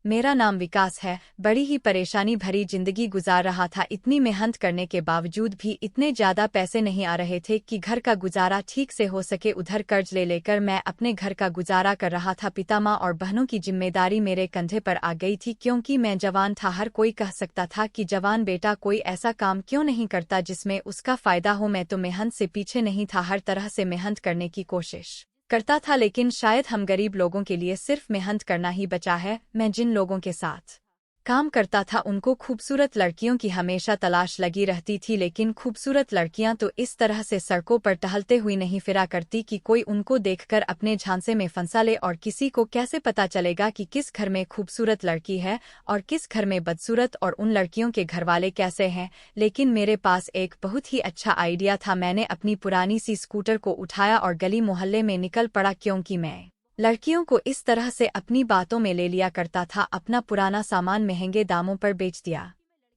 मेरा नाम विकास है। बड़ी ही परेशानी भरी जिंदगी गुजार रहा था। इतनी मेहनत करने के बावजूद भी इतने ज्यादा पैसे नहीं आ रहे थे कि घर का गुजारा ठीक से हो सके। उधर कर्ज ले लेकर मैं अपने घर का गुजारा कर रहा था। पिता माँ और बहनों की जिम्मेदारी मेरे कंधे पर आ गई थी। क्योंकि मैं जवान था, हर कोई कह सकता था कि जवान बेटा कोई ऐसा काम क्यों नहीं करता जिसमें उसका फायदा हो। मैं तो मेहनत से पीछे नहीं था, हर तरह से मेहनत करने की कोशिश करता था। लेकिन शायद हम गरीब लोगों के लिए सिर्फ मेहनत करना ही बचा है। मैं जिन लोगों के साथ काम करता था उनको खूबसूरत लड़कियों की हमेशा तलाश लगी रहती थी। लेकिन खूबसूरत लड़कियां तो इस तरह से सड़कों पर टहलते हुई नहीं फिरा करती कि कोई उनको देखकर अपने झांसे में फंसा ले। और किसी को कैसे पता चलेगा कि किस घर में खूबसूरत लड़की है और किस घर में बदसूरत, और उन लड़कियों के घरवाले कैसे हैं। लेकिन मेरे पास एक बहुत ही अच्छा आइडिया था। मैंने अपनी पुरानी सी स्कूटर को उठाया और गली मोहल्ले में निकल पड़ा। क्योंकि मैं लड़कियों को इस तरह से अपनी बातों में ले लिया करता था, अपना पुराना सामान महंगे दामों पर बेच दिया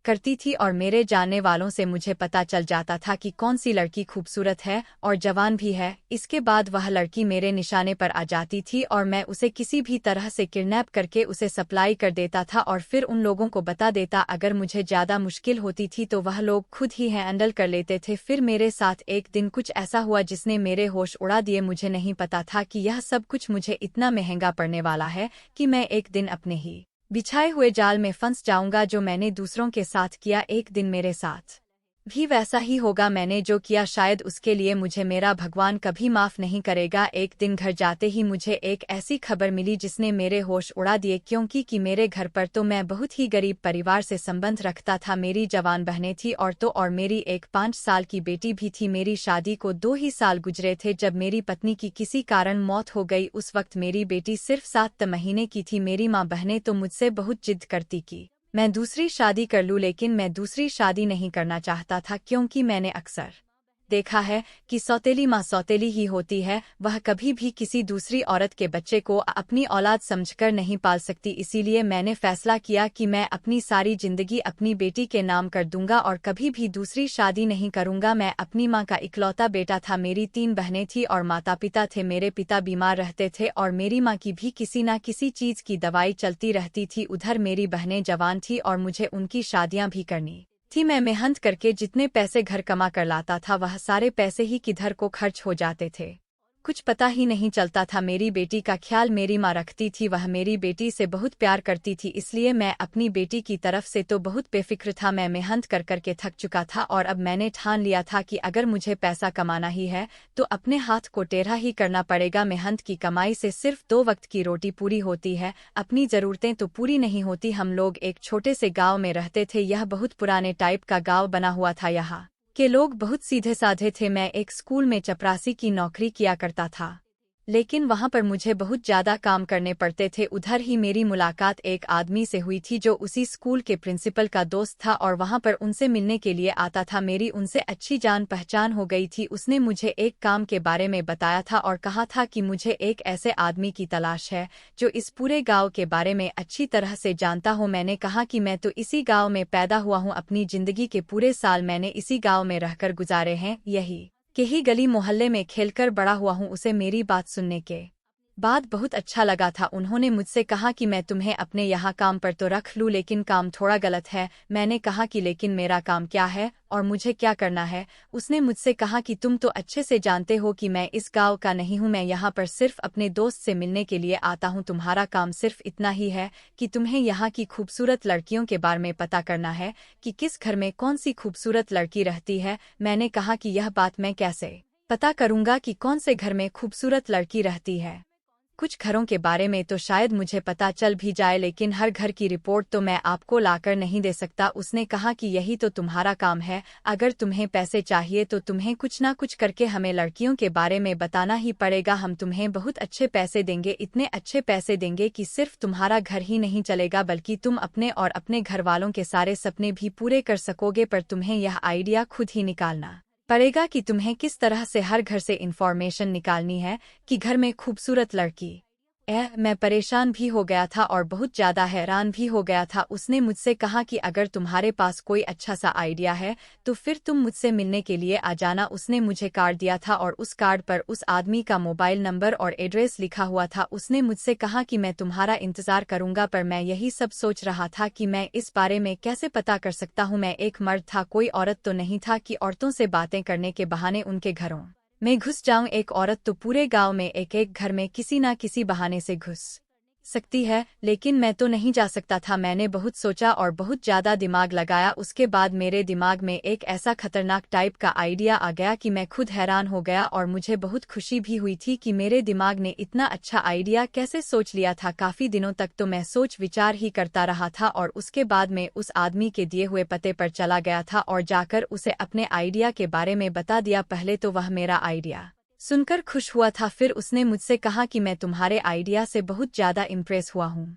करती थी। और मेरे जानने वालों से मुझे पता चल जाता था कि कौन सी लड़की खूबसूरत है और जवान भी है। इसके बाद वह लड़की मेरे निशाने पर आ जाती थी और मैं उसे किसी भी तरह से किडनैप करके उसे सप्लाई कर देता था और फिर उन लोगों को बता देता। अगर मुझे ज्यादा मुश्किल होती थी तो वह लोग खुद ही हैंडल कर लेते थे। फिर मेरे साथ एक दिन कुछ ऐसा हुआ जिसने मेरे होश उड़ा दिए। मुझे नहीं पता था कि यह सब कुछ मुझे इतना महंगा पड़ने वाला है कि मैं एक दिन अपने ही बिछाए हुए जाल में फंस जाऊंगा। जो मैंने दूसरों के साथ किया, एक दिन मेरे साथ भी वैसा ही होगा। मैंने जो किया शायद उसके लिए मुझे मेरा भगवान कभी माफ नहीं करेगा। एक दिन घर जाते ही मुझे एक ऐसी खबर मिली जिसने मेरे होश उड़ा दिए। क्योंकि मेरे घर पर तो मैं बहुत ही गरीब परिवार से संबंध रखता था। मेरी जवान बहनें थी और मेरी एक 5 साल की बेटी भी थी। मेरी शादी को 2 ही साल गुजरे थे जब मेरी पत्नी की किसी कारण मौत हो गई। उस वक्त मेरी बेटी सिर्फ 7 महीने की थी। मेरी माँ बहनें तो मुझसे बहुत जिद करती कि मैं दूसरी शादी कर लूं, लेकिन मैं दूसरी शादी नहीं करना चाहता था। क्योंकि मैंने अक्सर देखा है कि सौतेली माँ सौतेली ही होती है। वह कभी भी किसी दूसरी औरत के बच्चे को अपनी औलाद समझकर नहीं पाल सकती। इसीलिए मैंने फैसला किया कि मैं अपनी सारी जिंदगी अपनी बेटी के नाम कर दूंगा और कभी भी दूसरी शादी नहीं करूंगा। मैं अपनी माँ का इकलौता बेटा था। मेरी 3 बहनें थी और माता पिता थे। मेरे पिता बीमार रहते थे और मेरी माँ की भी किसी न किसी चीज की दवाई चलती रहती थी। उधर मेरी बहनें जवान थी और मुझे उनकी शादियां भी करनी थी। मैं मेहनत करके जितने पैसे घर कमा कर लाता था वह सारे पैसे ही किधर को खर्च हो जाते थे, कुछ पता ही नहीं चलता था। मेरी बेटी का ख्याल मेरी माँ रखती थी। वह मेरी बेटी से बहुत प्यार करती थी, इसलिए मैं अपनी बेटी की तरफ से तो बहुत बेफिक्र था। मैं मेहनत कर करके थक चुका था और अब मैंने ठान लिया था कि अगर मुझे पैसा कमाना ही है तो अपने हाथ को टेढ़ा ही करना पड़ेगा। मेहनत की कमाई से सिर्फ 2 वक्त की रोटी पूरी होती है, अपनी जरूरतें तो पूरी नहीं होती। हम लोग एक छोटे से गाँव में रहते थे। यह बहुत पुराने टाइप का गाँव बना हुआ था। यहाँ के लोग बहुत सीधे साधे थे। मैं एक स्कूल में चपरासी की नौकरी किया करता था, लेकिन वहां पर मुझे बहुत ज्यादा काम करने पड़ते थे। उधर ही मेरी मुलाकात एक आदमी से हुई थी जो उसी स्कूल के प्रिंसिपल का दोस्त था और वहां पर उनसे मिलने के लिए आता था। मेरी उनसे अच्छी जान पहचान हो गई थी। उसने मुझे एक काम के बारे में बताया था और कहा था कि मुझे एक ऐसे आदमी की तलाश है जो इस पूरे गांव के बारे में अच्छी तरह से जानता हो। मैंने कहा कि मैं तो इसी गाँव में पैदा हुआ हूँ, अपनी जिंदगी के पूरे साल मैंने इसी गाँव में रहकर गुजारे हैं, यही कि ही गली मोहल्ले में खेलकर बड़ा हुआ हूँ। उसे मेरी बात सुनने के बाद बहुत अच्छा लगा था। उन्होंने मुझसे कहा कि मैं तुम्हें अपने यहाँ काम पर तो रख लूँ, लेकिन काम थोड़ा गलत है। मैंने कहा कि लेकिन मेरा काम क्या है और मुझे क्या करना है। उसने मुझसे कहा कि तुम तो अच्छे से जानते हो कि मैं इस गांव का नहीं हूँ, मैं यहाँ पर सिर्फ अपने दोस्त से मिलने के लिए आता हूँ। तुम्हारा काम सिर्फ इतना ही है कि तुम्हें यहाँ की खूबसूरत लड़कियों के बारे में पता करना है कि किस घर में कौन सी खूबसूरत लड़की रहती है। मैंने कहा कि यह बात मैं कैसे पता करूंगा कि कौन से घर में खूबसूरत लड़की रहती है। कुछ घरों के बारे में तो शायद मुझे पता चल भी जाए, लेकिन हर घर की रिपोर्ट तो मैं आपको लाकर नहीं दे सकता। उसने कहा कि यही तो तुम्हारा काम है, अगर तुम्हें पैसे चाहिए तो तुम्हें कुछ ना कुछ करके हमें लड़कियों के बारे में बताना ही पड़ेगा। हम तुम्हें बहुत अच्छे पैसे देंगे, इतने अच्छे पैसे देंगे कि सिर्फ तुम्हारा घर ही नहीं चलेगा बल्कि तुम अपने और अपने घर वालों के सारे सपने भी पूरे कर सकोगे। पर तुम्हें यह आइडिया खुद ही निकालना पड़ेगा कि तुम्हें किस तरह से हर घर से इंफॉर्मेशन निकालनी है कि घर में खूबसूरत लड़की मैं परेशान भी हो गया था और बहुत ज़्यादा हैरान भी हो गया था। उसने मुझसे कहा कि अगर तुम्हारे पास कोई अच्छा सा आइडिया है तो फिर तुम मुझसे मिलने के लिए आ जाना। उसने मुझे कार्ड दिया था और उस कार्ड पर उस आदमी का मोबाइल नंबर और एड्रेस लिखा हुआ था। उसने मुझसे कहा कि मैं तुम्हारा इंतज़ार करूंगा, पर मैं यही सब सोच रहा था कि मैं इस बारे में कैसे पता कर सकता हूँ। मैं एक मर्द था, कोई औरत तो नहीं था कि औरतों से बातें करने के बहाने उनके घरों मैं घुस जाऊं। एक औरत तो पूरे गांव में एक एक घर में किसी ना किसी बहाने से घुस सकती है, लेकिन मैं तो नहीं जा सकता था। मैंने बहुत सोचा और बहुत ज़्यादा दिमाग लगाया। उसके बाद मेरे दिमाग में एक ऐसा खतरनाक टाइप का आइडिया आ गया कि मैं खुद हैरान हो गया और मुझे बहुत खुशी भी हुई थी कि मेरे दिमाग ने इतना अच्छा आइडिया कैसे सोच लिया था। काफ़ी दिनों तक तो मैं सोच विचार ही करता रहा था और उसके बाद में उस आदमी के दिए हुए पते पर चला गया था और जाकर उसे अपने आइडिया के बारे में बता दिया। पहले तो वह मेरा आइडिया सुनकर खुश हुआ था, फिर उसने मुझसे कहा कि मैं तुम्हारे आइडिया से बहुत ज़्यादा इम्प्रेस हुआ हूँ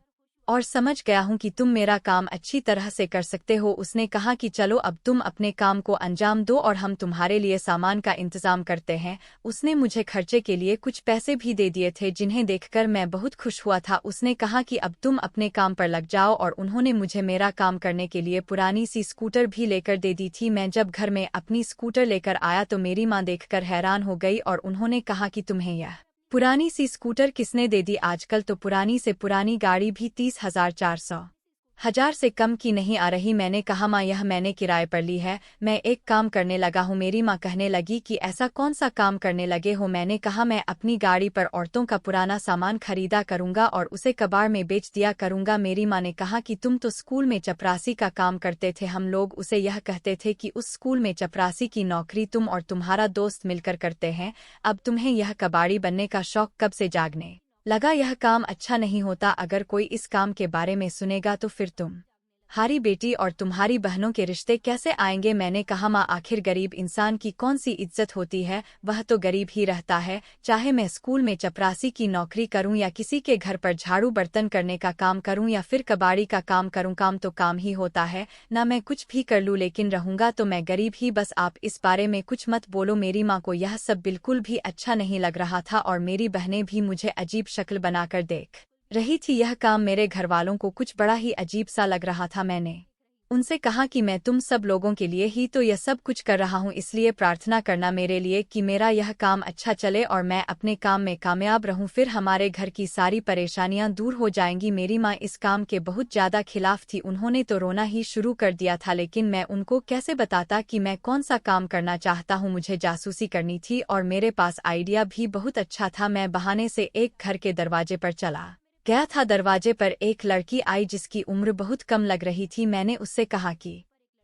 और समझ गया हूँ कि तुम मेरा काम अच्छी तरह से कर सकते हो। उसने कहा कि चलो अब तुम अपने काम को अंजाम दो और हम तुम्हारे लिए सामान का इंतजाम करते हैं। उसने मुझे खर्चे के लिए कुछ पैसे भी दे दिए थे, जिन्हें देखकर मैं बहुत खुश हुआ था। उसने कहा कि अब तुम अपने काम पर लग जाओ और उन्होंने मुझे मेरा काम करने के लिए पुरानी सी स्कूटर भी लेकर दे दी थी। मैं जब घर में अपनी स्कूटर लेकर आया तो मेरी माँ देखकर हैरान हो गई और उन्होंने कहा कि तुम्हें यह पुरानी सी स्कूटर किसने दे दी? आजकल तो पुरानी से पुरानी गाड़ी भी 30,000 400,000 से कम की नहीं आ रही। मैंने कहा माँ, यह मैंने किराए पर ली है, मैं एक काम करने लगा हूँ। मेरी माँ कहने लगी कि ऐसा कौन सा काम करने लगे हो? मैंने कहा मैं अपनी गाड़ी पर औरतों का पुराना सामान खरीदा करूंगा और उसे कबाड़ में बेच दिया करूंगा। मेरी माँ ने कहा कि तुम तो स्कूल में चपरासी का काम करते थे, हम लोग उसे यह कहते थे कि उस स्कूल में चपरासी की नौकरी तुम और तुम्हारा दोस्त मिलकर करते हैं। अब तुम्हें यह कबाड़ी बनने का शौक कब से जागने लगा? यह काम अच्छा नहीं होता। अगर कोई इस काम के बारे में सुनेगा तो फिर तुम्हारी बेटी और तुम्हारी बहनों के रिश्ते कैसे आएंगे? मैंने कहा माँ, आखिर गरीब इंसान की कौन सी इज्जत होती है? वह तो गरीब ही रहता है। चाहे मैं स्कूल में चपरासी की नौकरी करूं या किसी के घर पर झाड़ू बर्तन करने का काम करूं या फिर कबाड़ी का काम करूं, काम तो काम ही होता है ना। मैं कुछ भी कर लूं लेकिन रहूंगा तो मैं गरीब ही। बस आप इस बारे में कुछ मत बोलो। मेरी माँ को यह सब बिल्कुल भी अच्छा नहीं लग रहा था और मेरी बहनें भी मुझे अजीब शक्ल बनाकर देख रही थी। यह काम मेरे घरवालों को कुछ बड़ा ही अजीब सा लग रहा था। मैंने उनसे कहा कि मैं तुम सब लोगों के लिए ही तो यह सब कुछ कर रहा हूँ, इसलिए प्रार्थना करना मेरे लिए कि मेरा यह काम अच्छा चले और मैं अपने काम में कामयाब रहूं। फिर हमारे घर की सारी परेशानियां दूर हो जाएंगी। मेरी माँ इस काम के बहुत ज़्यादा खिलाफ थी, उन्होंने तो रोना ही शुरू कर दिया था। लेकिन मैं उनको कैसे बताता कि मैं कौन सा काम करना चाहता हूँ? मुझे जासूसी करनी थी और मेरे पास आइडिया भी बहुत अच्छा था। मैं बहाने से एक घर के दरवाजे पर चला गया था। दरवाजे पर एक लड़की आई जिसकी उम्र बहुत कम लग रही थी। मैंने उससे कहा कि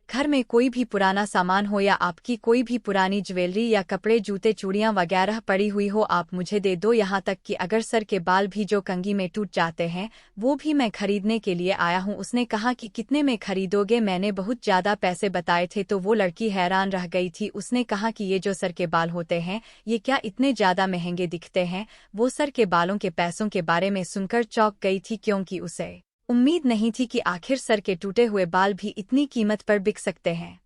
घर में कोई भी पुराना सामान हो या आपकी कोई भी पुरानी ज्वेलरी या कपड़े, जूते, चूड़ियां वगैरह पड़ी हुई हो, आप मुझे दे दो। यहाँ तक कि अगर सर के बाल भी जो कंघी में टूट जाते हैं वो भी मैं खरीदने के लिए आया हूँ। उसने कहा कि कितने में खरीदोगे? मैंने बहुत ज़्यादा पैसे बताए थे तो वो लड़की हैरान रह गई थी। उसने कहा कि ये जो सर के बाल होते हैं ये क्या इतने ज़्यादा महंगे दिखते हैं? वो सर के बालों के पैसों के बारे में सुनकर चौंक गई थी, क्योंकि उसे उम्मीद नहीं थी कि आखिर सर के टूटे हुए बाल भी इतनी कीमत पर बिक सकते हैं।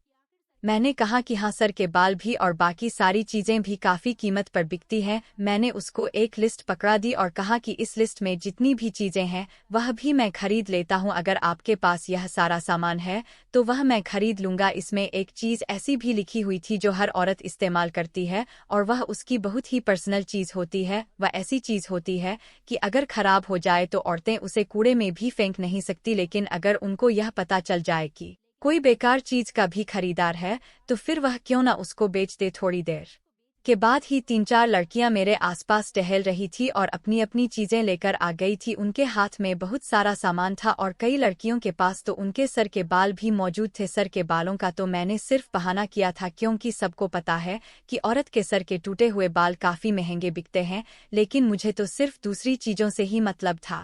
मैंने कहा कि हाँ, सर के बाल भी और बाकी सारी चीजें भी काफी कीमत पर बिकती हैं। मैंने उसको एक लिस्ट पकड़ा दी और कहा कि इस लिस्ट में जितनी भी चीजें हैं वह भी मैं खरीद लेता हूँ। अगर आपके पास यह सारा सामान है तो वह मैं खरीद लूंगा। इसमें एक चीज ऐसी भी लिखी हुई थी जो हर औरत इस्तेमाल करती है और वह उसकी बहुत ही पर्सनल चीज होती है। वह ऐसी चीज होती है कि अगर खराब हो जाए तो औरतें उसे कूड़े में भी फेंक नहीं सकती, लेकिन अगर उनको यह पता चल जाए कि कोई बेकार चीज का भी खरीदार है तो फिर वह क्यों ना उसको बेच दे। थोड़ी देर के बाद ही 3-4 लड़कियां मेरे आसपास टहल रही थी और अपनी अपनी चीजें लेकर आ गई थी। उनके हाथ में बहुत सारा सामान था और कई लड़कियों के पास तो उनके सर के बाल भी मौजूद थे। सर के बालों का तो मैंने सिर्फ बहाना किया था, क्योंकि सबको पता है कि औरत के सर के टूटे हुए बाल काफी महंगे बिकते हैं, लेकिन मुझे तो सिर्फ दूसरी चीजों से ही मतलब था।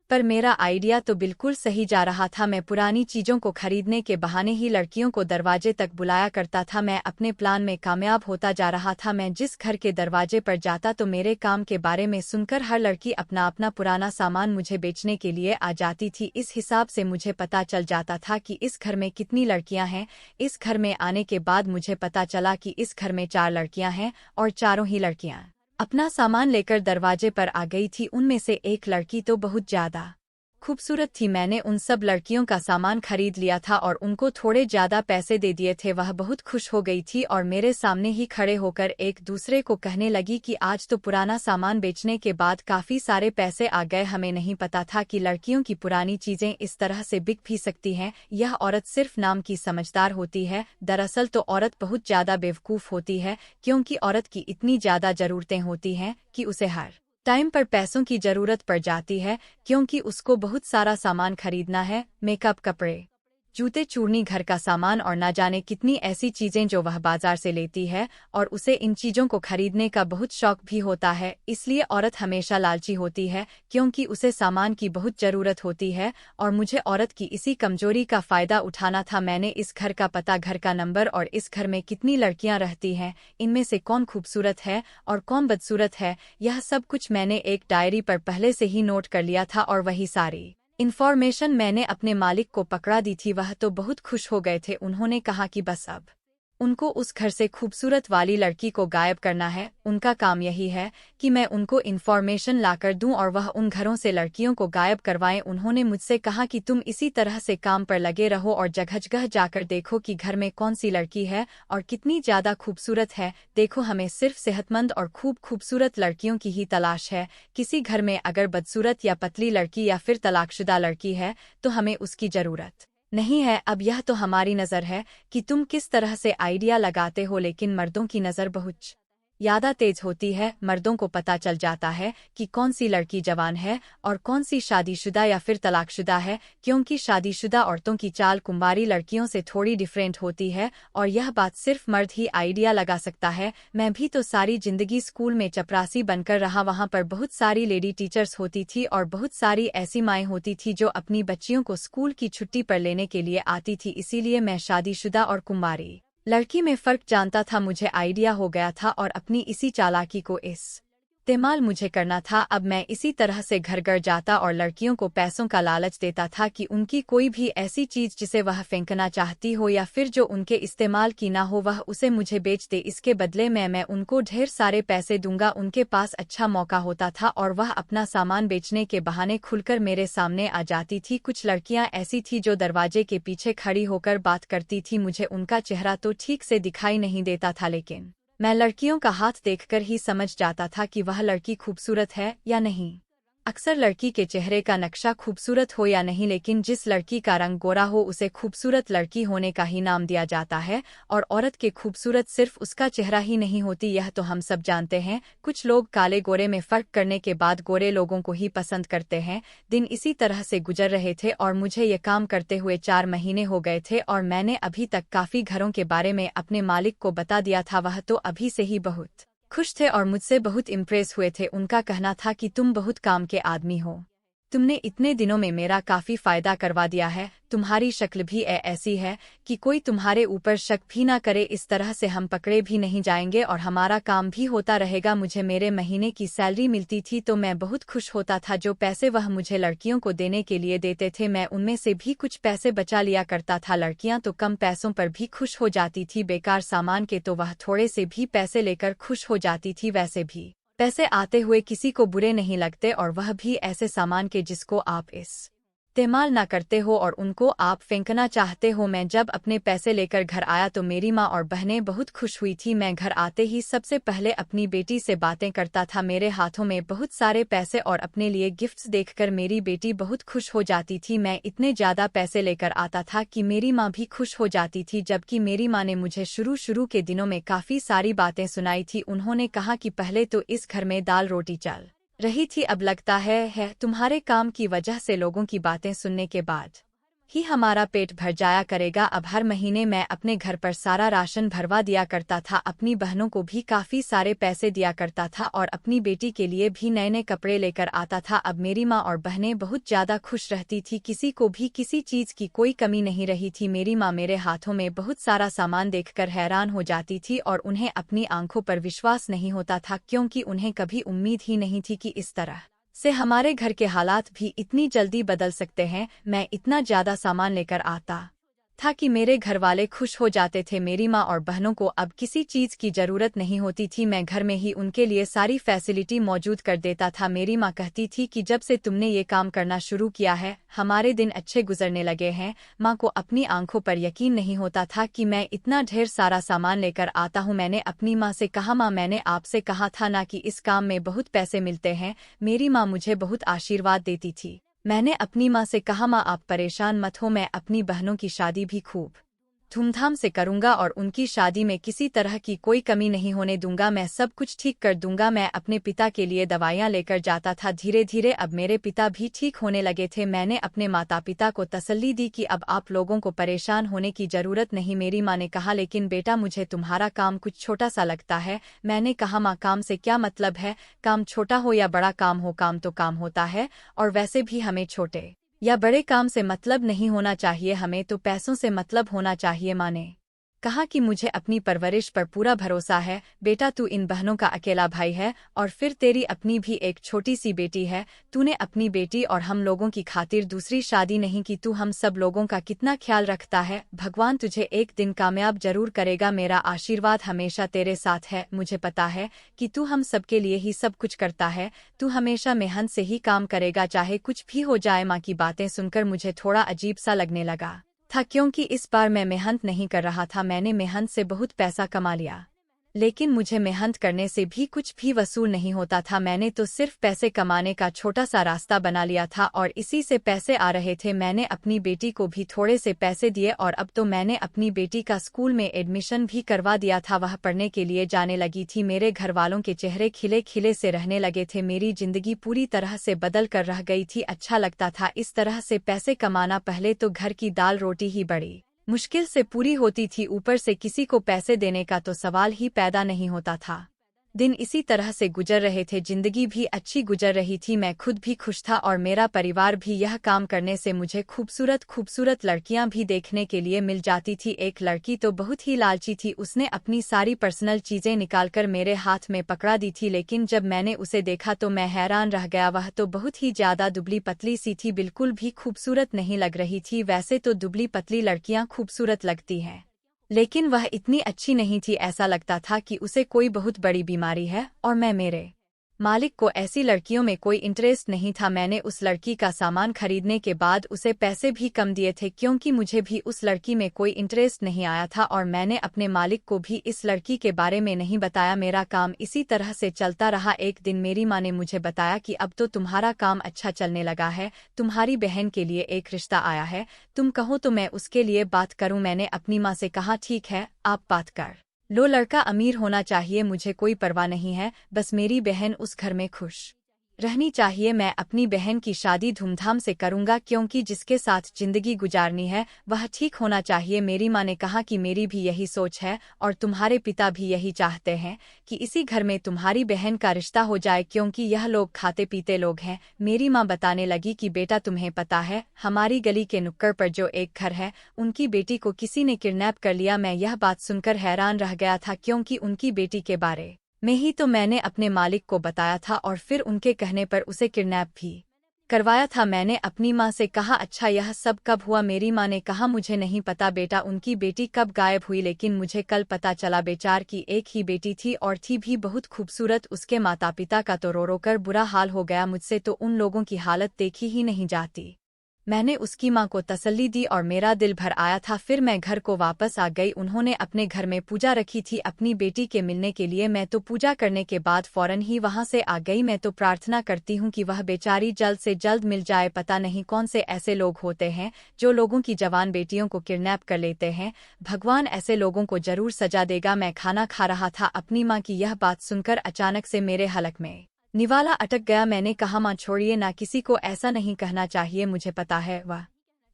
पर मेरा आइडिया तो बिल्कुल सही जा रहा था। मैं पुरानी चीजों को खरीदने के बहाने ही लड़कियों को दरवाजे तक बुलाया करता था। मैं अपने प्लान में कामयाब होता जा रहा था। मैं जिस घर के दरवाजे पर जाता तो मेरे काम के बारे में सुनकर हर लड़की अपना अपना पुराना सामान मुझे बेचने के लिए आ जाती थी। इस हिसाब से मुझे पता चल जाता था कि इस घर में कितनी लड़कियां हैं। इस घर में आने के बाद मुझे पता चला कि इस घर में 4 लड़कियां हैं और चारों ही लड़कियां अपना सामान लेकर दरवाजे पर आ गई थी। उनमें से एक लड़की तो बहुत ज्यादा खूबसूरत थी। मैंने उन सब लड़कियों का सामान खरीद लिया था और उनको थोड़े ज्यादा पैसे दे दिए थे। वह बहुत खुश हो गई थी और मेरे सामने ही खड़े होकर एक दूसरे को कहने लगी कि आज तो पुराना सामान बेचने के बाद काफी सारे पैसे आ गए। हमें नहीं पता था कि लड़कियों की पुरानी चीजें इस तरह से बिक भी सकती हैं। यह औरत सिर्फ नाम की समझदार होती है, दरअसल तो औरत बहुत ज्यादा बेवकूफ होती है, क्योंकि औरत की इतनी ज्यादा जरूरतें होती हैं कि उसे हर टाइम पर पैसों की जरूरत पड़ जाती है, क्योंकि उसको बहुत सारा सामान खरीदना है, मेकअप, कपड़े, जूते, चूड़नी, घर का सामान और ना जाने कितनी ऐसी चीजें जो वह बाजार से लेती है, और उसे इन चीजों को खरीदने का बहुत शौक भी होता है। इसलिए औरत हमेशा लालची होती है, क्योंकि उसे सामान की बहुत जरूरत होती है और मुझे औरत की इसी कमजोरी का फायदा उठाना था। मैंने इस घर का पता, घर का नंबर और इस घर में कितनी लड़कियां रहती हैं, इनमें से कौन खूबसूरत है और कौन बदसूरत है, यह सब कुछ मैंने एक डायरी पर पहले से ही नोट कर लिया था और वही सारी इन्फॉर्मेशन मैंने अपने मालिक को पकड़ा दी थी। वह तो बहुत खुश हो गए थे। उन्होंने कहा कि बस अब उनको उस घर से खूबसूरत वाली लड़की को गायब करना है। उनका काम यही है कि मैं उनको इन्फॉर्मेशन लाकर दूं और वह उन घरों से लड़कियों को गायब करवाएं। उन्होंने मुझसे कहा कि तुम इसी तरह से काम पर लगे रहो और जगह जगह जाकर देखो कि घर में कौन सी लड़की है और कितनी ज्यादा खूबसूरत है। देखो, हमें सिर्फ सेहतमंद और खूबसूरत लड़कियों की ही तलाश है। किसी घर में अगर बदसूरत या पतली लड़की या फिर तलाकशुदा लड़की है तो हमें उसकी जरूरत नहीं है। अब यह तो हमारी नज़र है कि तुम किस तरह से आइडिया लगाते हो, लेकिन मर्दों की नज़र बहुत ज्यादा तेज होती है। मर्दों को पता चल जाता है कि कौन सी लड़की जवान है और कौन सी शादीशुदा या फिर तलाकशुदा है, क्योंकि शादीशुदा औरतों की चाल कुंवारी लड़कियों से थोड़ी डिफरेंट होती है और यह बात सिर्फ मर्द ही आइडिया लगा सकता है। मैं भी तो सारी जिंदगी स्कूल में चपरासी बनकर रहा। वहाँ पर बहुत सारी लेडी टीचर्स होती थी और बहुत सारी ऐसी माएँ होती थी जो अपनी बच्चियों को स्कूल की छुट्टी पर लेने के लिए आती थी। इसीलिए मैं शादीशुदा और कुंवारी लड़की में फर्क जानता था। मुझे आइडिया हो गया था और अपनी इसी चालाकी को इस्तेमाल मुझे करना था। अब मैं इसी तरह से घर घर जाता और लड़कियों को पैसों का लालच देता था कि उनकी कोई भी ऐसी चीज जिसे वह फेंकना चाहती हो या फिर जो उनके इस्तेमाल की ना हो, वह उसे मुझे बेच दे। इसके बदले में मैं उनको ढेर सारे पैसे दूंगा। उनके पास अच्छा मौका होता था और वह अपना सामान बेचने के बहाने खुलकर मेरे सामने आ जाती थी। कुछ लड़कियां ऐसी थी जो दरवाजे के पीछे खड़ी होकर बात करती थी। मुझे उनका चेहरा तो ठीक से दिखाई नहीं देता था, लेकिन मैं लड़कियों का हाथ देखकर ही समझ जाता था कि वह लड़की खूबसूरत है या नहीं। अक्सर लड़की के चेहरे का नक्शा खूबसूरत हो या नहीं, लेकिन जिस लड़की का रंग गोरा हो उसे खूबसूरत लड़की होने का ही नाम दिया जाता है। और औरत के खूबसूरत सिर्फ उसका चेहरा ही नहीं होती, यह तो हम सब जानते हैं। कुछ लोग काले गोरे में फर्क करने के बाद गोरे लोगों को ही पसंद करते हैं। दिन इसी तरह से गुजर रहे थे और मुझे ये काम करते हुए 4 महीने हो गए थे और मैंने अभी तक काफ़ी घरों के बारे में अपने मालिक को बता दिया था। वह तो अभी से ही बहुत खुश थे और मुझसे बहुत इम्प्रेस हुए थे। उनका कहना था कि तुम बहुत काम के आदमी हो, तुमने इतने दिनों में मेरा काफी फायदा करवा दिया है। तुम्हारी शक्ल भी ऐसी है कि कोई तुम्हारे ऊपर शक भी ना करे। इस तरह से हम पकड़े भी नहीं जाएंगे और हमारा काम भी होता रहेगा। मुझे मेरे महीने की सैलरी मिलती थी तो मैं बहुत खुश होता था। जो पैसे वह मुझे लड़कियों को देने के लिए देते थे, मैं उनमें से भी कुछ पैसे बचा लिया करता था। लड़कियां तो कम पैसों पर भी खुश हो जाती थी, बेकार सामान के तो वह थोड़े से भी पैसे लेकर खुश हो जाती थी। वैसे भी पैसे आते हुए किसी को बुरे नहीं लगते, और वह भी ऐसे सामान के जिसको आप इस्तेमाल ना करते हो और उनको आप फेंकना चाहते हो। मैं जब अपने पैसे लेकर घर आया तो मेरी माँ और बहनें बहुत खुश हुई थी। मैं घर आते ही सबसे पहले अपनी बेटी से बातें करता था। मेरे हाथों में बहुत सारे पैसे और अपने लिए गिफ्ट्स देखकर मेरी बेटी बहुत खुश हो जाती थी। मैं इतने ज्यादा पैसे लेकर आता था कि मेरी माँ भी खुश हो जाती थी। जबकि मेरी माँ ने मुझे शुरू के दिनों में काफी सारी बातें सुनाई थी। उन्होंने कहा कि पहले तो इस घर में दाल रोटी चल रही थी, अब लगता है तुम्हारे काम की वजह से लोगों की बातें सुनने के बाद ही हमारा पेट भर जाया करेगा। अब हर महीने मैं अपने घर पर सारा राशन भरवा दिया करता था, अपनी बहनों को भी काफी सारे पैसे दिया करता था और अपनी बेटी के लिए भी नए नए कपड़े लेकर आता था। अब मेरी माँ और बहनें बहुत ज्यादा खुश रहती थी, किसी को भी किसी चीज की कोई कमी नहीं रही थी। मेरी माँ मेरे हाथों में बहुत सारा सामान देखकर हैरान हो जाती थी और उन्हें अपनी आंखों पर विश्वास नहीं होता था, क्योंकि उन्हें कभी उम्मीद ही नहीं थी कि इस तरह से हमारे घर के हालात भी इतनी जल्दी बदल सकते हैं। मैं इतना ज्यादा सामान लेकर आता था कि मेरे घर वाले खुश हो जाते थे। मेरी माँ और बहनों को अब किसी चीज़ की ज़रूरत नहीं होती थी, मैं घर में ही उनके लिए सारी फैसिलिटी मौजूद कर देता था। मेरी माँ कहती थी कि जब से तुमने ये काम करना शुरू किया है हमारे दिन अच्छे गुजरने लगे हैं। माँ को अपनी आंखों पर यकीन नहीं होता था कि मैं इतना ढेर सारा सामान लेकर आता हूँ। मैंने अपनी माँ से कहा, माँ मैंने आपसे कहा था ना कि इस काम में बहुत पैसे मिलते हैं। मेरी माँ मुझे बहुत आशीर्वाद देती थी। मैंने अपनी माँ से कहा, माँ आप परेशान मत हो, मैं अपनी बहनों की शादी भी खूब धूमधाम से करूंगा और उनकी शादी में किसी तरह की कोई कमी नहीं होने दूंगा। मैं सब कुछ ठीक कर दूंगा। मैं अपने पिता के लिए दवाइयाँ लेकर जाता था। धीरे धीरे अब मेरे पिता भी ठीक होने लगे थे। मैंने अपने माता पिता को तसल्ली दी कि अब आप लोगों को परेशान होने की जरूरत नहीं। मेरी माँ ने कहा, लेकिन बेटा मुझे तुम्हारा काम कुछ छोटा सा लगता है। मैंने कहा, माँ काम से क्या मतलब है, काम छोटा हो या बड़ा काम हो, काम तो काम होता है। और वैसे भी हमें छोटे या बड़े काम से मतलब नहीं होना चाहिए, हमें तो पैसों से मतलब होना चाहिए। माँ ने कहा कि मुझे अपनी परवरिश पर पूरा भरोसा है। बेटा तू इन बहनों का अकेला भाई है और फिर तेरी अपनी भी एक छोटी सी बेटी है। तूने अपनी बेटी और हम लोगों की खातिर दूसरी शादी नहीं की। तू हम सब लोगों का कितना ख्याल रखता है। भगवान तुझे एक दिन कामयाब जरूर करेगा। मेरा आशीर्वाद हमेशा तेरे साथ है। मुझे पता है कि तू हम सबके लिए ही सब कुछ करता है। तू हमेशा मेहनत से ही काम करेगा चाहे कुछ भी हो जाए। माँ की बातें सुनकर मुझे थोड़ा अजीब सा लगने लगा था, क्योंकि इस बार मैं मेहनत नहीं कर रहा था। मैंने मेहनत से बहुत पैसा कमा लिया, लेकिन मुझे मेहनत करने से भी कुछ भी वसूल नहीं होता था। मैंने तो सिर्फ पैसे कमाने का छोटा सा रास्ता बना लिया था और इसी से पैसे आ रहे थे। मैंने अपनी बेटी को भी थोड़े से पैसे दिए और अब तो मैंने अपनी बेटी का स्कूल में एडमिशन भी करवा दिया था। वह पढ़ने के लिए जाने लगी थी। मेरे घर वालों के चेहरे खिले खिले से रहने लगे थे। मेरी जिंदगी पूरी तरह से बदल कर रह गई थी। अच्छा लगता था इस तरह से पैसे कमाना। पहले तो घर की दाल रोटी ही बड़ी मुश्किल से पूरी होती थी, ऊपर से किसी को पैसे देने का तो सवाल ही पैदा नहीं होता था। दिन इसी तरह से गुजर रहे थे। जिंदगी भी अच्छी गुजर रही थी। मैं खुद भी खुश था और मेरा परिवार भी। यह काम करने से मुझे खूबसूरत खूबसूरत लड़कियां भी देखने के लिए मिल जाती थी। एक लड़की तो बहुत ही लालची थी। उसने अपनी सारी पर्सनल चीजें निकालकर मेरे हाथ में पकड़ा दी थी, लेकिन जब मैंने उसे देखा तो मैं हैरान रह गया। वह तो बहुत ही ज्यादा दुबली पतली सी थी, बिल्कुल भी खूबसूरत नहीं लग रही थी। वैसे तो दुबली पतली लड़कियां खूबसूरत लगती हैं, लेकिन वह इतनी अच्छी नहीं थी। ऐसा लगता था कि उसे कोई बहुत बड़ी बीमारी है और मैं मेरे मालिक को ऐसी लड़कियों में कोई इंटरेस्ट नहीं था। मैंने उस लड़की का सामान खरीदने के बाद उसे पैसे भी कम दिए थे, क्योंकि मुझे भी उस लड़की में कोई इंटरेस्ट नहीं आया था और मैंने अपने मालिक को भी इस लड़की के बारे में नहीं बताया। मेरा काम इसी तरह से चलता रहा। एक दिन मेरी माँ ने मुझे बताया कि अब तो तुम्हारा काम अच्छा चलने लगा है, तुम्हारी बहन के लिए एक रिश्ता आया है, तुम कहो तो मैं उसके लिए बात करूं। मैंने अपनी माँ से कहा, ठीक है आप बात कर लो, लड़का अमीर होना चाहिए, मुझे कोई परवाह नहीं है, बस मेरी बहन उस घर में खुश रहनी चाहिए। मैं अपनी बहन की शादी धूमधाम से करूंगा, क्योंकि जिसके साथ जिंदगी गुजारनी है वह ठीक होना चाहिए। मेरी माँ ने कहा कि मेरी भी यही सोच है और तुम्हारे पिता भी यही चाहते हैं कि इसी घर में तुम्हारी बहन का रिश्ता हो जाए, क्योंकि यह लोग खाते पीते लोग हैं। मेरी माँ बताने लगी कि बेटा तुम्हें पता है हमारी गली के नुक्कड़ पर जो एक घर है उनकी बेटी को किसी ने किडनैप कर लिया। मैं यह बात सुनकर हैरान रह गया था, क्योंकि उनकी बेटी के बारे में ही तो मैंने अपने मालिक को बताया था और फिर उनके कहने पर उसे किडनैप भी करवाया था। मैंने अपनी माँ से कहा, अच्छा यह सब कब हुआ? मेरी माँ ने कहा, मुझे नहीं पता बेटा उनकी बेटी कब गायब हुई, लेकिन मुझे कल पता चला। बेचार की एक ही बेटी थी और थी भी बहुत खूबसूरत। उसके माता पिता का तो रो रो कर बुरा हाल हो गया। मुझसे तो उन लोगों की हालत देखी ही नहीं जाती। मैंने उसकी माँ को तसल्ली दी और मेरा दिल भर आया था। फिर मैं घर को वापस आ गई। उन्होंने अपने घर में पूजा रखी थी अपनी बेटी के मिलने के लिए। मैं तो पूजा करने के बाद फौरन ही वहां से आ गई। मैं तो प्रार्थना करती हूँ कि वह बेचारी जल्द से जल्द मिल जाए। पता नहीं कौन से ऐसे लोग होते हैं जो लोगों की जवान बेटियों को किडनैप कर लेते हैं। भगवान ऐसे लोगों को जरूर सजा देगा। मैं खाना खा रहा था, अपनी माँ की यह बात सुनकर अचानक से मेरे हलक में निवाला अटक गया। मैंने कहा, माँ छोड़िए ना, किसी को ऐसा नहीं कहना चाहिए। मुझे पता है वह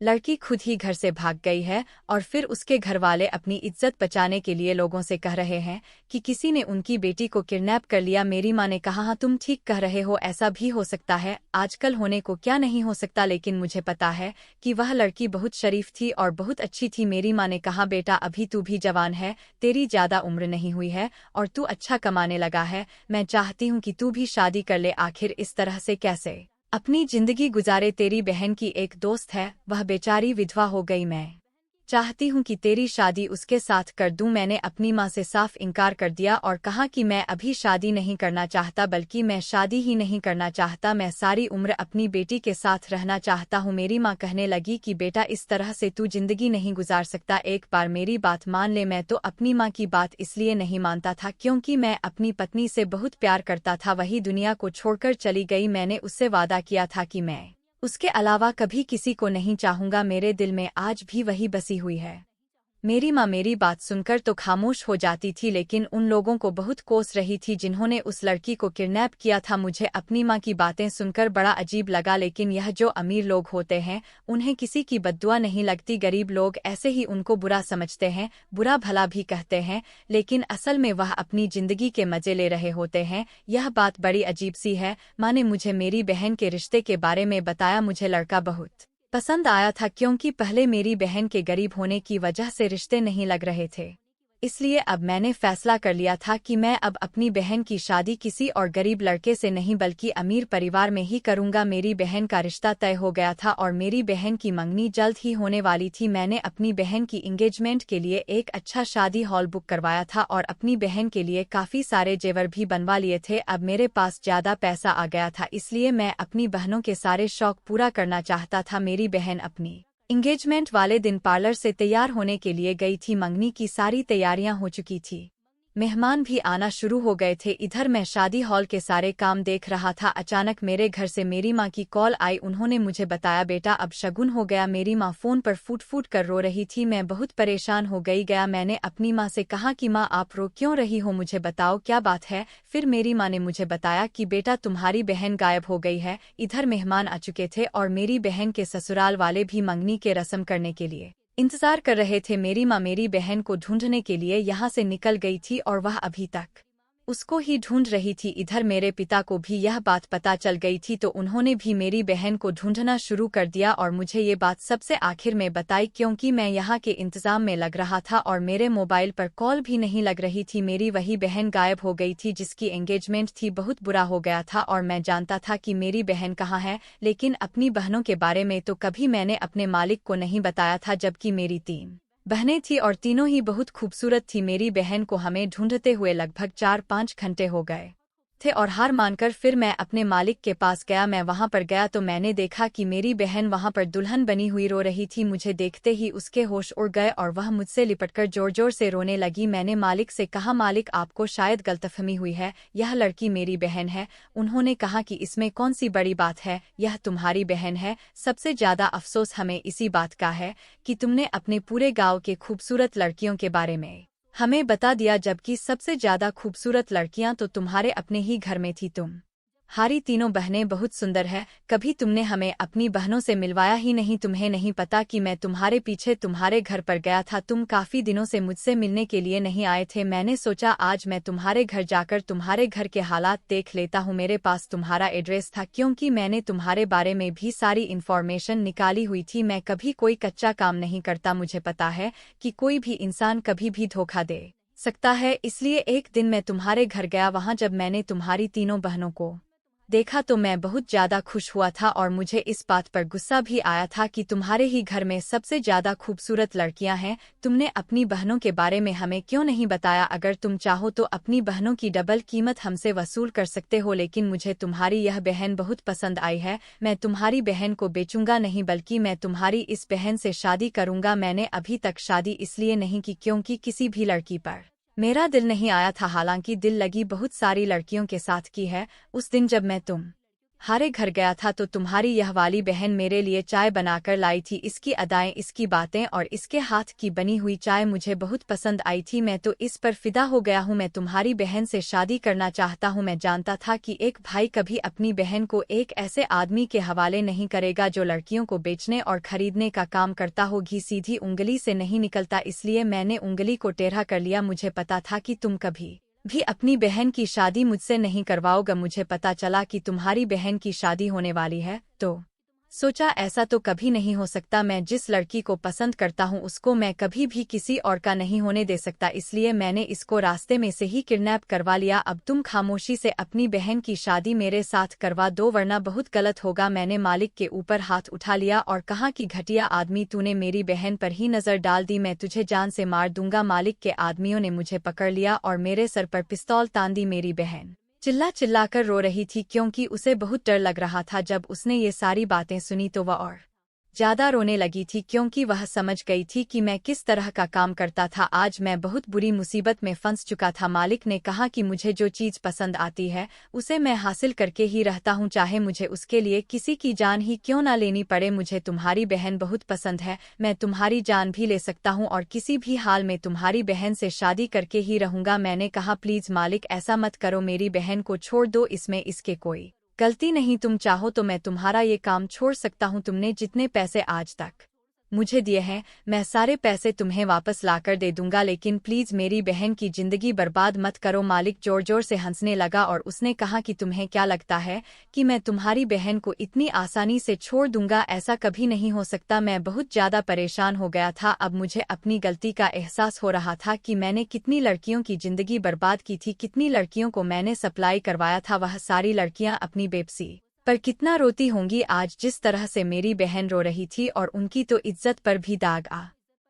लड़की खुद ही घर से भाग गई है और फिर उसके घर वाले अपनी इज्जत बचाने के लिए लोगों से कह रहे हैं कि किसी ने उनकी बेटी को किडनैप कर लिया। मेरी माँ ने कहा, हाँ तुम ठीक कह रहे हो, ऐसा भी हो सकता है, आजकल होने को क्या नहीं हो सकता, लेकिन मुझे पता है कि वह लड़की बहुत शरीफ थी और बहुत अच्छी थी। मेरी माँ ने कहा, बेटा अभी तू भी जवान है, तेरी ज्यादा उम्र नहीं हुई है और तू अच्छा कमाने लगा है। मैं चाहती हूँ कि तू भी शादी कर ले। आखिर इस तरह से कैसे अपनी जिंदगी गुजारे? तेरी बहन की एक दोस्त है, वह बेचारी विधवा हो गई। मैं चाहती हूँ कि तेरी शादी उसके साथ कर दूँ। मैंने अपनी माँ से साफ इनकार कर दिया और कहा कि मैं अभी शादी नहीं करना चाहता, बल्कि मैं शादी ही नहीं करना चाहता, मैं सारी उम्र अपनी बेटी के साथ रहना चाहता हूँ। मेरी माँ कहने लगी कि बेटा, इस तरह से तू जिंदगी नहीं गुजार सकता, एक बार मेरी बात मान ले। मैं तो अपनी माँ की बात इसलिए नहीं मानता था क्योंकि मैं अपनी पत्नी से बहुत प्यार करता था। वही दुनिया को छोड़कर चली गई। मैंने उससे वादा किया था कि मैं उसके अलावा कभी किसी को नहीं चाहूंगा। मेरे दिल में आज भी वही बसी हुई है। मेरी माँ मेरी बात सुनकर तो खामोश हो जाती थी, लेकिन उन लोगों को बहुत कोस रही थी जिन्होंने उस लड़की को किडनैप किया था। मुझे अपनी माँ की बातें सुनकर बड़ा अजीब लगा, लेकिन यह जो अमीर लोग होते हैं उन्हें किसी की बद्दुआ नहीं लगती। गरीब लोग ऐसे ही उनको बुरा समझते हैं, बुरा भला भी कहते हैं, लेकिन असल में वह अपनी जिंदगी के मजे ले रहे होते हैं। यह बात बड़ी अजीब सी है। माँ ने मुझे मेरी बहन के रिश्ते के बारे में बताया। मुझे लड़का बहुत पसंद आया था क्योंकि पहले मेरी बहन के गरीब होने की वजह से रिश्ते नहीं लग रहे थे। इसलिए अब मैंने फैसला कर लिया था कि मैं अब अपनी बहन की शादी किसी और गरीब लड़के से नहीं बल्कि अमीर परिवार में ही करूंगा। मेरी बहन का रिश्ता तय हो गया था और मेरी बहन की मंगनी जल्द ही होने वाली थी। मैंने अपनी बहन की एंगेजमेंट के लिए एक अच्छा शादी हॉल बुक करवाया था और अपनी बहन के लिए काफी सारे जेवर भी बनवा लिए थे। अब मेरे पास ज्यादा पैसा आ गया था, इसलिए मैं अपनी बहनों के सारे शौक पूरा करना चाहता था। मेरी बहन अपनी एंगेजमेंट वाले दिन पार्लर से तैयार होने के लिए गई थी। मंगनी की सारी तैयारियां हो चुकी थी, मेहमान भी आना शुरू हो गए थे। इधर मैं शादी हॉल के सारे काम देख रहा था। अचानक मेरे घर से मेरी माँ की कॉल आई। उन्होंने मुझे बताया, बेटा अब शगुन हो गया। मेरी माँ फोन पर फूट फूट कर रो रही थी। मैं बहुत परेशान हो गया। मैंने अपनी माँ से कहा कि माँ, आप रो क्यों रही हो, मुझे बताओ क्या बात है। फिर मेरी माँ ने मुझे बताया कि बेटा, तुम्हारी बहन गायब हो गई है। इधर मेहमान आ चुके थे और मेरी बहन के ससुराल वाले भी मंगनी के रस्म करने के लिए इंतजार कर रहे थे। मेरी माँ मेरी बहन को ढूंढने के लिए यहाँ से निकल गई थी और वह अभी तक उसको ही ढूंढ रही थी। इधर मेरे पिता को भी यह बात पता चल गई थी, तो उन्होंने भी मेरी बहन को ढूंढना शुरू कर दिया और मुझे ये बात सबसे आखिर में बताई क्योंकि मैं यहाँ के इंतजाम में लग रहा था और मेरे मोबाइल पर कॉल भी नहीं लग रही थी। मेरी वही बहन गायब हो गई थी जिसकी एंगेजमेंट थी। बहुत बुरा हो गया था और मैं जानता था कि मेरी बहन कहाँ है, लेकिन अपनी बहनों के बारे में तो कभी मैंने अपने मालिक को नहीं बताया था। जबकि मेरी 3 बहनें थी और तीनों ही बहुत खूबसूरत थी। मेरी बहन को हमें ढूंढते हुए लगभग 4-5 घंटे हो गए थे और हार मानकर फिर मैं अपने मालिक के पास गया। मैं वहां पर गया तो मैंने देखा कि मेरी बहन वहां पर दुल्हन बनी हुई रो रही थी। मुझे देखते ही उसके होश उड़ गए और वह मुझसे लिपटकर जोर जोर से रोने लगी। मैंने मालिक से कहा, मालिक आपको शायद गलतफहमी हुई है, यह लड़की मेरी बहन है। उन्होंने कहा कि इसमें कौन सी बड़ी बात है, यह तुम्हारी बहन है। सबसे ज्यादा अफसोस हमें इसी बात का है कि तुमने अपने पूरे गांव के खूबसूरत लड़कियों के बारे में हमें बता दिया, जबकि सबसे ज्यादा खूबसूरत लड़कियां तो तुम्हारे अपने ही घर में थी। हारी तीनों बहनें बहुत सुंदर है, कभी तुमने हमें अपनी बहनों से मिलवाया ही नहीं। तुम्हें नहीं पता कि मैं तुम्हारे पीछे तुम्हारे घर पर गया था, तुम काफी दिनों से मुझसे मिलने के लिए नहीं आए थे। मैंने सोचा आज मैं तुम्हारे घर जाकर तुम्हारे घर के हालात देख लेता हूँ। मेरे पास तुम्हारा एड्रेस था क्योंकि मैंने तुम्हारे बारे में भी सारी इन्फॉर्मेशन निकाली हुई थी। मैं कभी कोई कच्चा काम नहीं करता, मुझे पता है कि कोई भी इंसान कभी भी धोखा दे सकता है। इसलिए एक दिन मैं तुम्हारे घर गया। वहां जब मैंने तुम्हारी तीनों बहनों को देखा तो मैं बहुत ज्यादा खुश हुआ था और मुझे इस बात पर गुस्सा भी आया था कि तुम्हारे ही घर में सबसे ज्यादा खूबसूरत लड़कियां हैं। तुमने अपनी बहनों के बारे में हमें क्यों नहीं बताया? अगर तुम चाहो तो अपनी बहनों की डबल कीमत हमसे वसूल कर सकते हो, लेकिन मुझे तुम्हारी यह बहन बहुत पसंद आई है। मैं तुम्हारी बहन को बेचूंगा नहीं, बल्कि मैं तुम्हारी इस बहन से शादी करूंगा। मैंने अभी तक शादी इसलिए नहीं की क्योंकि किसी भी लड़की पर मेरा दिल नहीं आया था, हालांकि दिल लगी बहुत सारी लड़कियों के साथ की है। उस दिन जब मैं तुम्हारे घर गया था तो तुम्हारी यह वाली बहन मेरे लिए चाय बनाकर लाई थी। इसकी अदाएं, इसकी बातें और इसके हाथ की बनी हुई चाय मुझे बहुत पसंद आई थी। मैं तो इस पर फिदा हो गया हूँ। मैं तुम्हारी बहन से शादी करना चाहता हूँ। मैं जानता था कि एक भाई कभी अपनी बहन को एक ऐसे आदमी के हवाले नहीं करेगा जो लड़कियों को बेचने और खरीदने का काम करता हो। घी सीधी उंगली से नहीं निकलता, इसलिए मैंने उंगली को टेढ़ा कर लिया। मुझे पता था कि तुम कभी भी अपनी बहन की शादी मुझसे नहीं करवाओगा। मुझे पता चला कि तुम्हारी बहन की शादी होने वाली है तो सोचा ऐसा तो कभी नहीं हो सकता, मैं जिस लड़की को पसंद करता हूँ उसको मैं कभी भी किसी और का नहीं होने दे सकता, इसलिए मैंने इसको रास्ते में से ही किडनैप करवा लिया। अब तुम खामोशी से अपनी बहन की शादी मेरे साथ करवा दो वरना बहुत गलत होगा। मैंने मालिक के ऊपर हाथ उठा लिया और कहा कि घटिया आदमी, तूने मेरी बहन पर ही नजर डाल दी, मैं तुझे जान से मार दूंगा। मालिक के आदमियों ने मुझे पकड़ लिया और मेरे सर पर पिस्तौल तान दी। मेरी बहन चिल्ला चिल्लाकर रो रही थी क्योंकि उसे बहुत डर लग रहा था। जब उसने ये सारी बातें सुनी तो वह और ज्यादा रोने लगी थी क्योंकि वह समझ गई थी कि मैं किस तरह का काम करता था। आज मैं बहुत बुरी मुसीबत में फंस चुका था। मालिक ने कहा कि मुझे जो चीज पसंद आती है उसे मैं हासिल करके ही रहता हूँ, चाहे मुझे उसके लिए किसी की जान ही क्यों ना लेनी पड़े। मुझे तुम्हारी बहन बहुत पसंद है, मैं तुम्हारी जान भी ले सकता हूँ और किसी भी हाल में तुम्हारी बहन से शादी करके ही रहूंगा। मैंने कहा प्लीज मालिक ऐसा मत करो, मेरी बहन को छोड़ दो, इसमें इसके कोई गलती नहीं, तुम चाहो तो मैं तुम्हारा ये काम छोड़ सकता हूँ। तुमने जितने पैसे आज तक मुझे दिए हैं मैं सारे पैसे तुम्हें वापस लाकर दे दूंगा, लेकिन प्लीज मेरी बहन की जिंदगी बर्बाद मत करो। मालिक जोर जोर से हंसने लगा और उसने कहा कि तुम्हें क्या लगता है कि मैं तुम्हारी बहन को इतनी आसानी से छोड़ दूंगा? ऐसा कभी नहीं हो सकता। मैं बहुत ज्यादा परेशान हो गया था। अब मुझे अपनी गलती का एहसास हो रहा था कि मैंने कितनी लड़कियों की जिंदगी बर्बाद की थी, कितनी लड़कियों को मैंने सप्लाई करवाया था। वह सारी लड़कियां अपनी बेबसी पर कितना रोती होंगी आज जिस तरह से मेरी बहन रो रही थी, और उनकी तो इज्जत पर भी दाग आ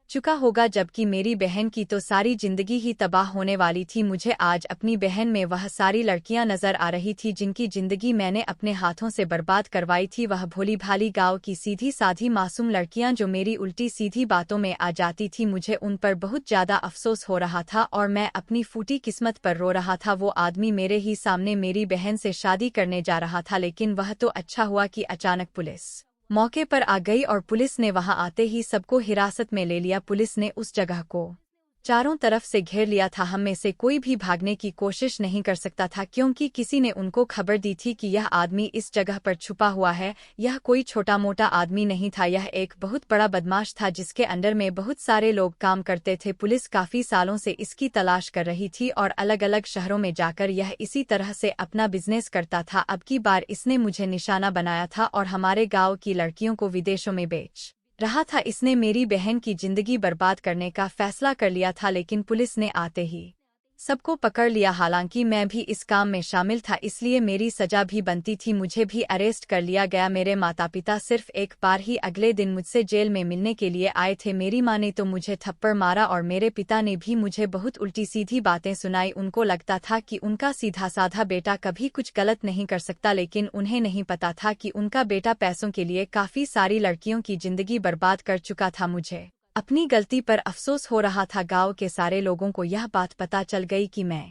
चुका होगा, जबकि मेरी बहन की तो सारी जिंदगी ही तबाह होने वाली थी। मुझे आज अपनी बहन में वह सारी लड़कियां नजर आ रही थी जिनकी जिंदगी मैंने अपने हाथों से बर्बाद करवाई थी। वह भोली भाली गांव की सीधी साधी मासूम लड़कियां जो मेरी उल्टी सीधी बातों में आ जाती थी। मुझे उन पर बहुत ज्यादा अफसोस हो रहा था और मैं अपनी फूटी किस्मत पर रो रहा था। वो आदमी मेरे ही सामने मेरी बहन से शादी करने जा रहा था, लेकिन वह तो अच्छा हुआ कि अचानक पुलिस मौके पर आ गई और पुलिस ने वहां आते ही सबको हिरासत में ले लिया। पुलिस ने उस जगह को चारों तरफ से घेर लिया था। हम में से कोई भी भागने की कोशिश नहीं कर सकता था क्योंकि किसी ने उनको खबर दी थी कि यह आदमी इस जगह पर छुपा हुआ है। यह कोई छोटा मोटा आदमी नहीं था, यह एक बहुत बड़ा बदमाश था जिसके अंडर में बहुत सारे लोग काम करते थे। पुलिस काफी सालों से इसकी तलाश कर रही थी और अलग अलग शहरों में जाकर यह इसी तरह से अपना बिजनेस करता था। अब की बार इसने मुझे निशाना बनाया था और हमारे गाँव की लड़कियों को विदेशों में बेच रहा था। इसने मेरी बहन की जिंदगी बर्बाद करने का फैसला कर लिया था, लेकिन पुलिस ने आते ही सबको पकड़ लिया। हालांकि मैं भी इस काम में शामिल था इसलिए मेरी सजा भी बनती थी, मुझे भी अरेस्ट कर लिया गया। मेरे माता पिता सिर्फ एक बार ही अगले दिन मुझसे जेल में मिलने के लिए आए थे। मेरी माँ ने तो मुझे थप्पड़ मारा और मेरे पिता ने भी मुझे बहुत उल्टी सीधी बातें सुनाई। उनको लगता था कि उनका सीधा साधा बेटा कभी कुछ गलत नहीं कर सकता, लेकिन उन्हें नहीं पता था कि उनका बेटा पैसों के लिए काफी सारी लड़कियों की जिंदगी बर्बाद कर चुका था। मुझे अपनी गलती पर अफसोस हो रहा था। गांव के सारे लोगों को यह बात पता चल गई कि मैं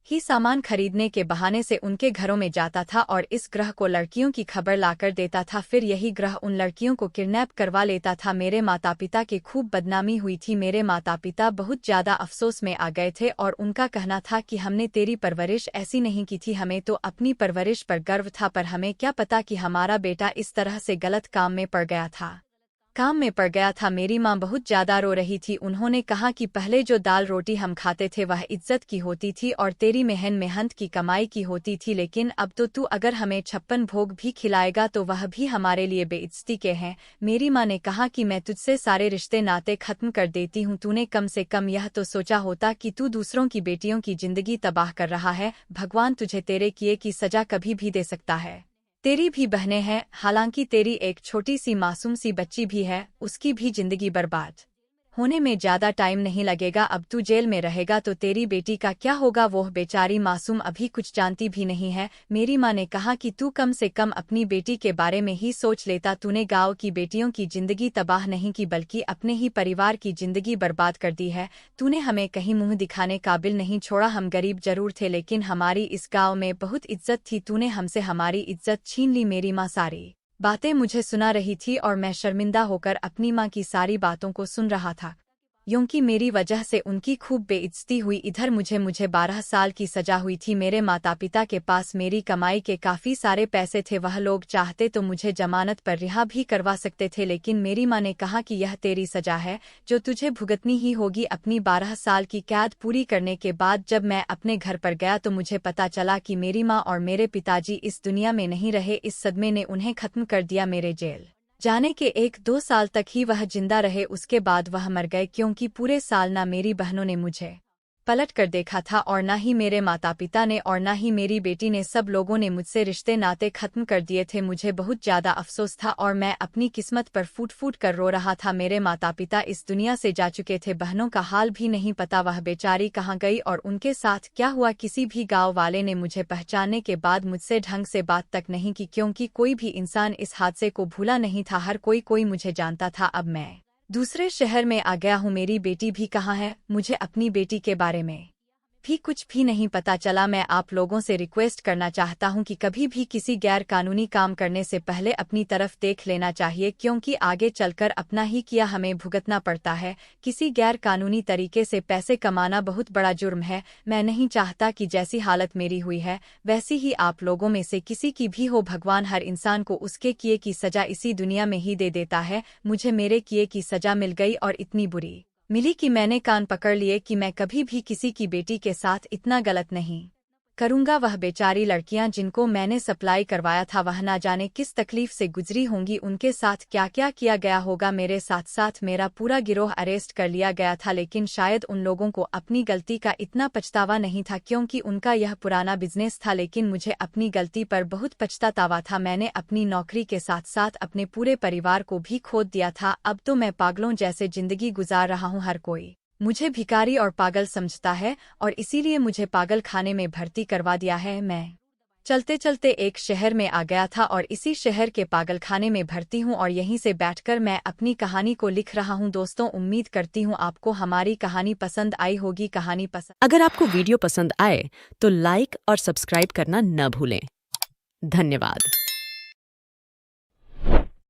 ही सामान खरीदने के बहाने से उनके घरों में जाता था और इस ग्रह को लड़कियों की खबर लाकर देता था, फिर यही ग्रह उन लड़कियों को किडनैप करवा लेता था। मेरे माता पिता की खूब बदनामी हुई थी। मेरे माता पिता बहुत ज्यादा अफसोस में आ गए थे और उनका कहना था कि हमने तेरी परवरिश ऐसी नहीं की थी, हमें तो अपनी परवरिश पर गर्व था, पर हमें क्या पता कि हमारा बेटा इस तरह से गलत काम में पड़ गया था। मेरी माँ बहुत ज्यादा रो रही थी। उन्होंने कहा कि पहले जो दाल रोटी हम खाते थे वह इज्जत की होती थी और तेरी मेहन मेहनत की कमाई की होती थी, लेकिन अब तो तू अगर हमें 56 भोग भी खिलाएगा तो वह भी हमारे लिए बेइज्जती के हैं। मेरी माँ ने कहा कि मैं तुझसे सारे रिश्ते नाते खत्म कर देती हूँ। तूने कम से कम यह तो सोचा होता कि तू दूसरों की बेटियों की जिंदगी तबाह कर रहा है। भगवान तुझे तेरे किए की सजा कभी भी दे सकता है। तेरी भी बहनें हैं, हालांकि तेरी एक छोटी सी मासूम सी बच्ची भी है, उसकी भी जिंदगी बर्बाद होने में ज्यादा टाइम नहीं लगेगा। अब तू जेल में रहेगा तो तेरी बेटी का क्या होगा? वो बेचारी मासूम अभी कुछ जानती भी नहीं है। मेरी माँ ने कहा कि तू कम से कम अपनी बेटी के बारे में ही सोच लेता। तूने गांव की बेटियों की जिंदगी तबाह नहीं की बल्कि अपने ही परिवार की जिंदगी बर्बाद कर दी है। तूने हमें कहीं मुंह दिखाने काबिल नहीं छोड़ा। हम गरीब जरूर थे लेकिन हमारी इस गाँव में बहुत इज्जत थी, तूने हमसे हमारी इज्जत छीन ली। मेरी माँ सारी बातें मुझे सुना रही थी और मैं शर्मिंदा होकर अपनी माँ की सारी बातों को सुन रहा था। क्योंकि मेरी वजह से उनकी खूब बेइज्जती हुई। इधर मुझे 12 साल की सजा हुई थी। मेरे माता पिता के पास मेरी कमाई के काफ़ी सारे पैसे थे, वह लोग चाहते तो मुझे जमानत पर रिहा भी करवा सकते थे, लेकिन मेरी माँ ने कहा कि यह तेरी सजा है जो तुझे भुगतनी ही होगी। अपनी 12 साल की कैद पूरी करने के बाद जब मैं अपने घर पर गया तो मुझे पता चला कि मेरी माँ और मेरे पिताजी इस दुनिया में नहीं रहे। इस सदमे ने उन्हें खत्म कर दिया। मेरे जेल जाने के 1-2 साल तक ही वह जिंदा रहे, उसके बाद वह मर गए, क्योंकि पूरे साल ना मेरी बहनों ने मुझे पलट कर देखा था और ना ही मेरे माता पिता ने और ना ही मेरी बेटी ने। सब लोगों ने मुझसे रिश्ते नाते खत्म कर दिए थे। मुझे बहुत ज़्यादा अफसोस था और मैं अपनी किस्मत पर फूट फूट कर रो रहा था। मेरे माता पिता इस दुनिया से जा चुके थे, बहनों का हाल भी नहीं पता वह बेचारी कहाँ गई और उनके साथ क्या हुआ। किसी भी गाँव वाले ने मुझे पहचानने के बाद मुझसे ढंग से बात तक नहीं की, क्योंकि कोई भी इंसान इस हादसे को भूला नहीं था। हर कोई मुझे जानता था। अब मैं दूसरे शहर में आ गया हूँ। मेरी बेटी भी कहाँ है, मुझे अपनी बेटी के बारे में भी कुछ भी नहीं पता चला। मैं आप लोगों से रिक्वेस्ट करना चाहता हूं कि कभी भी किसी गैर कानूनी काम करने से पहले अपनी तरफ देख लेना चाहिए, क्योंकि आगे चलकर अपना ही किया हमें भुगतना पड़ता है। किसी गैर कानूनी तरीके से पैसे कमाना बहुत बड़ा जुर्म है। मैं नहीं चाहता कि जैसी हालत मेरी हुई है वैसी ही आप लोगों में से किसी की भी हो। भगवान हर इंसान को उसके किए की सजा इसी दुनिया में ही दे देता है। मुझे मेरे किए की सजा मिल गई और इतनी बुरी मिली कि मैंने कान पकड़ लिए कि मैं कभी भी किसी की बेटी के साथ इतना गलत नहीं करूंगा। वह बेचारी लड़कियां जिनको मैंने सप्लाई करवाया था वह ना जाने किस तकलीफ से गुजरी होंगी, उनके साथ क्या क्या किया गया होगा। मेरे साथ साथ मेरा पूरा गिरोह अरेस्ट कर लिया गया था, लेकिन शायद उन लोगों को अपनी गलती का इतना पछतावा नहीं था, क्योंकि उनका यह पुराना बिजनेस था। लेकिन मुझे अपनी गलती पर बहुत पछतावा था। मैंने अपनी नौकरी के साथ साथ अपने पूरे परिवार को भी खो दिया था। अब तो मैं पागलों जैसे जिंदगी गुजार रहा हूँ। हर कोई मुझे भिखारी और पागल समझता है और इसीलिए मुझे पागल खाने में भर्ती करवा दिया है। मैं चलते चलते एक शहर में आ गया था और इसी शहर के पागल खाने में भर्ती हूँ और यहीं से बैठकर मैं अपनी कहानी को लिख रहा हूँ। दोस्तों, उम्मीद करती हूँ आपको हमारी कहानी पसंद आई होगी। कहानी पसंद अगर आपको वीडियो पसंद आए तो लाइक और सब्सक्राइब करना न भूलें। धन्यवाद।